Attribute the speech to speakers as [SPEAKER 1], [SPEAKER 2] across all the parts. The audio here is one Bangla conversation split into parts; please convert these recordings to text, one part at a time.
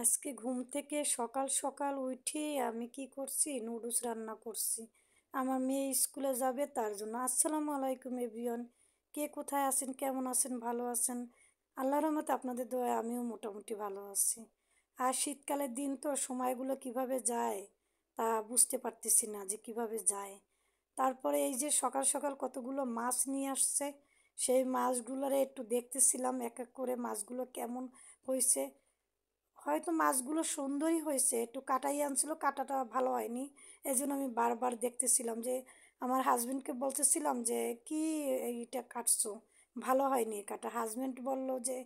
[SPEAKER 1] আজকে ঘুম থেকে সকাল সকাল উঠেই আমি কি করছি, নুডলস রান্না করছি। আমার মেয়ে স্কুলে যাবে তার জন্য। আসসালামু আলাইকুম এভরিওয়ান। কে কোথায় আছেন, কেমন আছেন, ভালো আছেন? আল্লাহর রহমতে আপনাদের দোয়ায় আমিও মোটামুটি ভালো আছি। আর শীতকালের দিন তো সময়গুলো কিভাবে যায় তা বুঝতে পারতেছি না যে কিভাবে যায়। তারপরে এই যে সকাল সকাল কতগুলো মাছ নিয়ে আসছে, সেই মাছগুলোরে একটু দেখতেছিলাম এক এক করে মাছগুলো কেমন হয়েছে। হয়তো মাছগুলো সুন্দরই হয়েছে, একটু কাটাই আনছিল, কাটাটা ভালো হয়নি। এই জন্য আমি বারবার দেখতেছিলাম যে আমার হাজবেন্ডকে বলতেছিলাম যে কি এইটা কাটছো, ভালো হয়নি কাটা। হাজবেন্ড বলল যে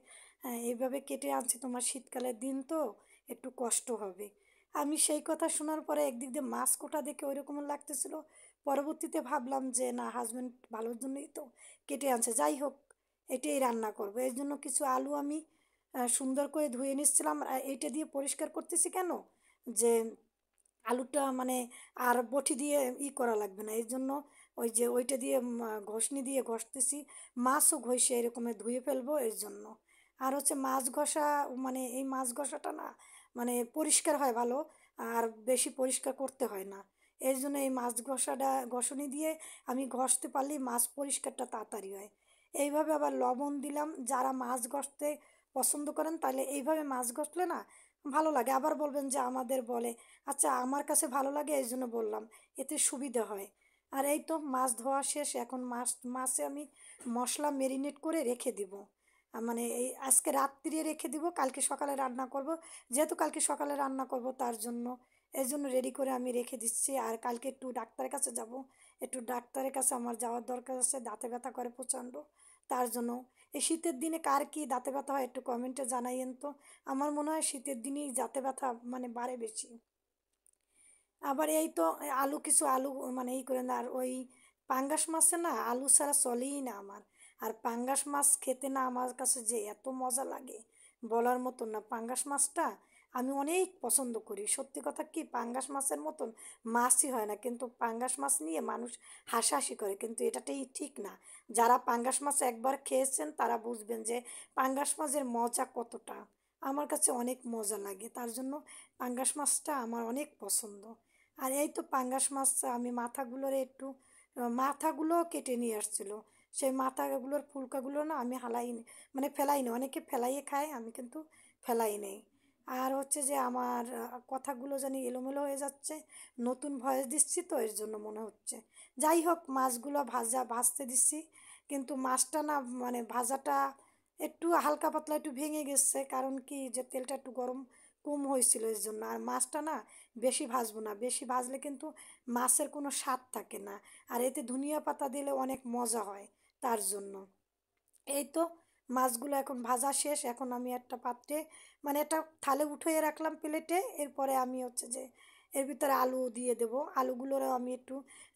[SPEAKER 1] এইভাবে কেটে আনছি, তোমার শীতকালের দিন তো একটু কষ্ট হবে। আমি সেই কথা শোনার পরে একদিক দিয়ে মাছ কোটা দেখে ওই রকম লাগতেছিল। পরবর্তীতে ভাবলাম যে না, হাজবেন্ড ভালোর জন্যই তো কেটে আনছে, যাই হোক এটাই রান্না করবো। এর জন্য কিছু আলু আমি সুন্দর করে ধুয়ে নিচ্ছিলাম। আর এইটা দিয়ে পরিষ্কার করতেছি কেন, যে আলুটা মানে আর বটি দিয়ে করা লাগবে না, এই জন্য ওই যে ওইটা দিয়ে ঘষনি দিয়ে ঘষতেছি। মাছও ঘষে এরকমের ধুয়ে ফেলবো এর জন্য। আর হচ্ছে মাছ ঘষা, মানে এই মাছ ঘষাটা না মানে পরিষ্কার হয় ভালো, আর বেশি পরিষ্কার করতে হয় না। এর জন্য এই মাছ ঘষাটা ঘষনি দিয়ে আমি ঘষতে পারলেই মাছ পরিষ্কারটা তাড়াতাড়ি হয়। এইভাবে আবার লবণ দিলাম। যারা মাছ ঘষতে পছন্দ করেন তাহলে এইভাবে মাছ ঘষলে না ভালো লাগে। আবার বলবেন যে আমাদের বলে, আচ্ছা আমার কাছে ভালো লাগে এই জন্য বললাম, এতে সুবিধা হয়। আর এই তো মাছ ধোয়া শেষ, এখন মাছে আমি মশলা মেরিনেট করে রেখে দিব। মানে এই আজকে রাত্রিরে রেখে দিব, কালকে সকালে রান্না করব। যেহেতু কালকে সকালে রান্না করব তার জন্য এই জন্য রেডি করে আমি রেখে দিচ্ছি। আর কালকে একটু ডাক্তারের কাছে যাব, একটু ডাক্তারের কাছে আমার যাওয়ার দরকার আছে, দাঁতে ব্যথা করে প্রচণ্ড। তার জন্য এই শীতের দিনে কার কি দাঁতে ব্যথা হয় একটু কমেন্টে জানাইয়েন তো। আমার মনে হয় শীতের দিনেই দাঁতে ব্যথা মানে বাড়ে বেশি। আবার এই তো আলু, কিছু আলু মানে করে না। আর ওই পাঙ্গাস মাছে না আলু ছাড়া চলেই না আমার। আর পাঙ্গাস মাছ খেতে না আমার কাছে যে এত মজা লাগে বলার মতন না। পাঙ্গাস মাছটা আমি অনেক পছন্দ করি। সত্যি কথা কি, পাঙ্গাস মাছের মতন মাছই হয় না, কিন্তু পাঙ্গাস মাছ নিয়ে মানুষ হাসাহাসি করে, কিন্তু এটাতেই ঠিক না। যারা পাঙ্গাস মাছ একবার খেয়েছেন তারা বুঝবেন যে পাঙ্গাস মাছের মজা কতটা। আমার কাছে অনেক মজা লাগে, তার জন্য পাঙ্গাস মাছটা আমার অনেক পছন্দ। আর এই তো পাঙ্গাস মাছ আমি মাথাগুলোর একটু মাথাগুলো কেটে নিয়ে আসছিল। সেই মাথাগুলোর ফুলকাগুলো না আমি মানে ফেলাই নি। অনেকে ফেলাইয়ে খায়, আমি কিন্তু ফেলাই নেই। আর হচ্ছে যে আমার কথাগুলো জানি এলোমেলো হয়ে যাচ্ছে, নতুন ভয়েস দিচ্ছি তো এর জন্য মনে হচ্ছে। যাই হোক মাছগুলো ভাজতে দিচ্ছি, কিন্তু মাছটা না মানে ভাজাটা একটু হালকা পাতলা একটু ভেঙে গেছে, কারণ কি যে তেলটা একটু গরম কম হয়েছিল এর জন্য। আর মাছটা না বেশি ভাজবো না, বেশি ভাজলে কিন্তু মাছের কোনো স্বাদ থাকে না। আর এতে ধনিয়া পাতা দিলে অনেক মজা হয়, তার জন্য। এই তো মাছগুলো এখন ভাজা শেষ, এখন আমি একটা পাত্রে মানে একটা থালে উঠিয়ে রাখলাম প্লেটে। এরপরে আমি হচ্ছে যে এর ভিতরে আলু দিয়ে দেবো। আলুগুলোরও আমি একটু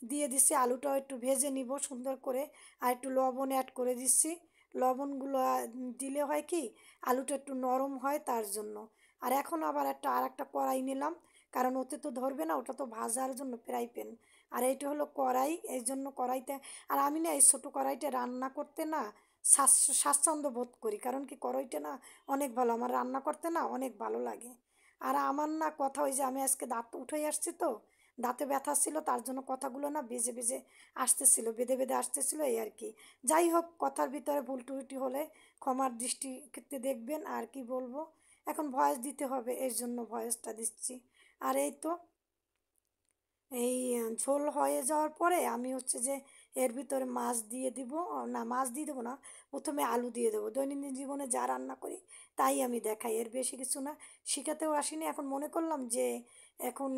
[SPEAKER 1] দিয়ে দিচ্ছি, আলুটাও একটু ভেজে নিব সুন্দর করে। আর একটু লবণ অ্যাড করে দিচ্ছি। লবণগুলো দিলে হয় কি, আলুটা একটু নরম হয় তার জন্য। আর এখন আবার আর একটা কড়াই নিলাম, কারণ ওতে তো ধরবে না, ওটা তো ভাজার জন্য ফ্রাই প্যান। আর এইটা হলো কড়াই, এই জন্য কড়াইতে। আর আমি না এই ছোটো কড়াইতে রান্না করতে না স্বাচ্ছন্দ্য বোধ করি, কারণ কি কড়াইটা না অনেক ভালো, আমার রান্না করতে না অনেক ভালো লাগে। আর আমার না কথা ওই যে আমি আজকে দাঁত উঠে আসছি তো, দাঁতে ব্যথা ছিল তার জন্য কথাগুলো না বেজে বেজে আসতেছিল, বেঁধে বেঁধে আসতেছিল এই আর কি। যাই হোক কথার ভিতরে ভুল ত্রুটি হলে ক্ষমার দৃষ্টিতে দেখবেন। আর কি বলবো, এখন ভয়েস দিতে হবে এর জন্য ভয়েসটা দিচ্ছি। আর এই তো এই ঝোল হয়ে যাওয়ার পরে আমি হচ্ছে যে এর ভিতরে মাছ দিয়ে দিব। না, মাছ দিয়ে দেবো না, প্রথমে আলু দিয়ে দেবো। দৈনন্দিন জীবনে যা রান্না করি তাই আমি দেখাই, এর বেশি কিছু না। শিখাতেও আসিনি, এখন মনে করলাম যে এখন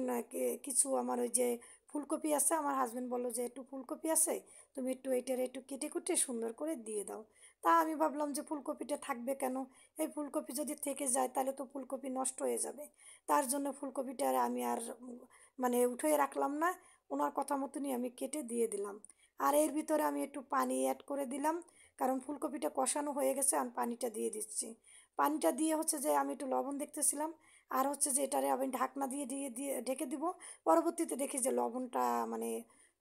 [SPEAKER 1] কিছু আমার ওই যে ফুলকপি আছে, আমার হাজবেন্ড বললো যে একটু ফুলকপি আছে, তুমি একটু এইটার একটু কেটে কুটে সুন্দর করে দিয়ে দাও। তা আমি ভাবলাম যে ফুলকপিটা থাকবে কেন, এই ফুলকপি যদি থেকে যায় তাহলে তো ফুলকপি নষ্ট হয়ে যাবে। তার জন্য ফুলকপিটা আমি আর মানে উঠিয়ে রাখলাম না, ওনার কথা মতনই আমি কেটে দিয়ে দিলাম। আর এর ভিতরে আমি একটু পানি অ্যাড করে দিলাম, কারণ ফুলকপিটা কষানো হয়ে গেছে, আমি পানিটা দিয়ে দিচ্ছি। পানিটা দিয়ে হচ্ছে যে আমি একটু লবণ দেখতেছিলাম। আর হচ্ছে যে এটারে আমি ঢাকনা দিয়ে দিয়ে দিয়ে ঢেকে দিব। পরবর্তীতে দেখি যে লবণটা মানে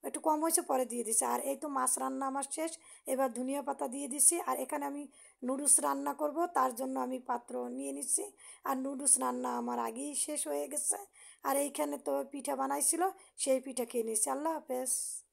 [SPEAKER 1] একটু কম হয়েছে পরে দিয়ে দিছি। আর এই তো মাছ রান্না আমার শেষ। এবার ধনিয়া পাতা দিয়ে দিছি। আর এখানে আমি নুডলস রান্না করব, তার জন্য আমি পাত্র নিয়ে নিচ্ছি। আর নুডলস রান্না আমার আগেই শেষ হয়ে গেছে। আর এইখানে তো পিঠা বানাইছিল, সেই পিঠা খেয়ে নিয়েছি। আল্লাহ হাফেজ।